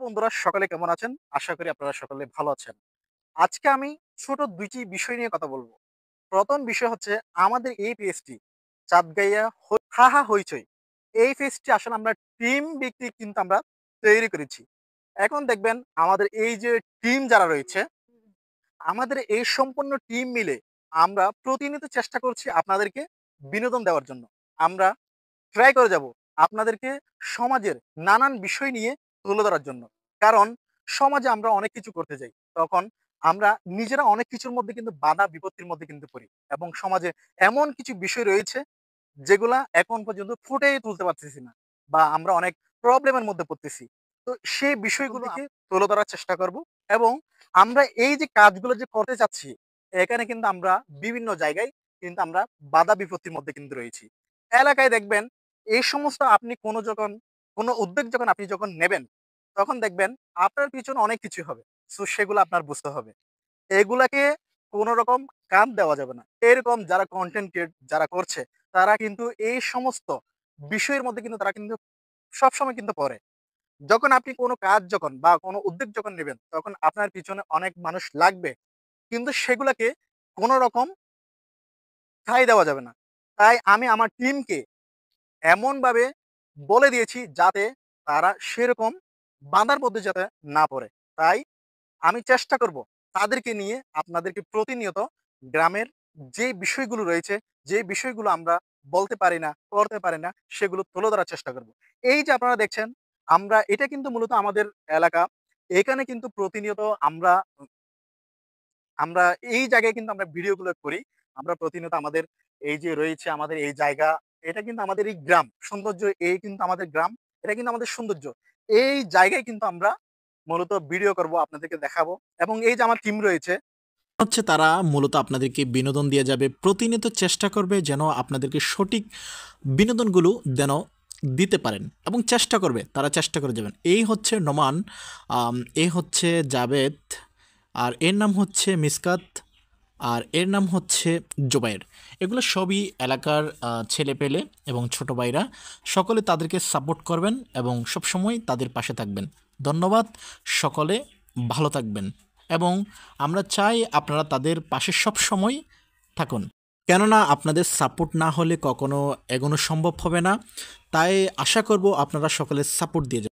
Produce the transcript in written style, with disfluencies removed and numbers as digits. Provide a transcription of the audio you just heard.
বন্ধুরা সকলে কেমন আছেন? আশা করি আপনারা সকলে ভালো আছেন। আজকে আমি ছোট ২ টি বিষয় নিয়ে কথা বলব। ১ম বিষয় হচ্ছে আমাদের এই পেজটি চাঁদগাইয়া হাহা হইচই। এই পেজটি আসলে আমরা টিম ভিত্তিক কিন্তু আমরা তৈরি করেছি। এখন দেখবেন আমাদের এই যে টিম যারা রয়েছে, আমাদের এই সম্পূর্ণ টিম মিলে আমরা প্রতিনিয়ত চেষ্টা করছি আপনাদেরকে বিনোদন দেওয়ার জন্য। আমরা ট্রাই করে যাব আপনাদেরকে সমাজের নানান বিষয় নিয়ে তুলে ধরার জন্য। কারণ সমাজে আমরা অনেক কিছু করতে যাই। তখন আমরা নিজেরা অনেক কিছুর মধ্যে কিন্তু বাধা বিপত্তির মধ্যে কিন্তু পড়ি। এবং সমাজে এমন কিছু বিষয় রয়েছে যেগুলা এখন পর্যন্ত ফুটিয়ে তুলতে পারতেছি না। বা আমরা অনেক প্রবলেম এর মধ্যে পড়তেছি। তো সেই বিষয়গুলো থেকে তুলে ধরার চেষ্টা করব এবং আমরা এই যে কাজগুলো যে করতে চাচ্ছি, এখানে কিন্তু আমরা বিভিন্ন জায়গায় কিন্তু আমরা বাধা বিপত্তির মধ্যে কিন্তু রয়েছি। এলাকায় দেখবেন এই সমস্ত আপনি কোনো উদ্যোগ যখন আপনি যখন নেবেন, তখন দেখবেন আপনার পিছনে অনেক কিছু হবে। সো সেগুলো আপনার বুঝতে হবে। এগুলাকে কোন রকম কান দেওয়া যাবে না। এরকম যারা কনটেন্ট যারা করছে, তারা কিন্তু এই সমস্ত বিষয়ের মধ্যে কিন্তু তারা কিন্তু সবসময় কিন্তু পড়ে। যখন আপনি কোন কাজ যখন বা কোন উদ্যোগ যখন নেবেন, তখন আপনার পিছনে অনেক মানুষ লাগবে। কিন্তু সেগুলাকে কোন রকম ঠাঁই দেওয়া যাবে না। তাই আমি আমার টিমকে এমনভাবে বলে দিয়েছি যাতে তারা সেরকম বাঁধার মধ্যে যাতে না পড়ে। তাই আমি চেষ্টা করব তাদেরকে নিয়ে আপনাদেরকে প্রতিনিয়ত গ্রামের যে বিষয়গুলো রয়েছে, যে বিষয়গুলো আমরা বলতে পারি না, করতে পারি না, সেগুলো তুলে ধরার চেষ্টা করব। এই যে আপনারা দেখছেন, এটা কিন্তু মূলত আমাদের এলাকা। এখানে কিন্তু প্রতিনিয়ত আমরা আমরা এই জায়গায় কিন্তু আমরা ভিডিওগুলো করি। আমরা প্রতিনিয়ত আমাদের এই যে রয়েছে আমাদের এই জায়গা, এটা কিন্তু আমাদের এই গ্রাম। সৌন্দর্য এই কিন্তু আমাদের গ্রাম। এটা কিন্তু আমাদের সৌন্দর্য। এই জায়গায় কিন্তু আমরা মূলত ভিডিও করব, আপনাদেরকে দেখাবো এবং এই যে আমার টিম রয়েছে হচ্ছে তারা মূলত আপনাদেরকে বিনোদন দিয়ে যাবে। প্রতিনিয়ত চেষ্টা করবে যেন আপনাদেরকে সঠিক বিনোদনগুলো যেন দিতে পারেন এবং চেষ্টা করবে, তারা চেষ্টা করে যাবেন। এই হচ্ছে নোমান, এ হচ্ছে জাবেদ, আর এর নাম হচ্ছে মিসকাত, আর এর নাম হচ্ছে জোবায়ের। এগুলো সবই এলাকার ছেলেপেলে এবং ছোট ভাইরা। সকলে তাদেরকে সাপোর্ট করবেন এবং সবসময় তাদের পাশে থাকবেন। ধন্যবাদ। সকলে ভালো থাকবেন এবং আমরা চাই আপনারা তাদের পাশে সবসময় থাকুন, কেননা আপনাদের সাপোর্ট না হলে কখনো এগোনো সম্ভব হবে না। তাই আশা করব আপনারা সকলে সাপোর্ট দিয়ে যাবেন।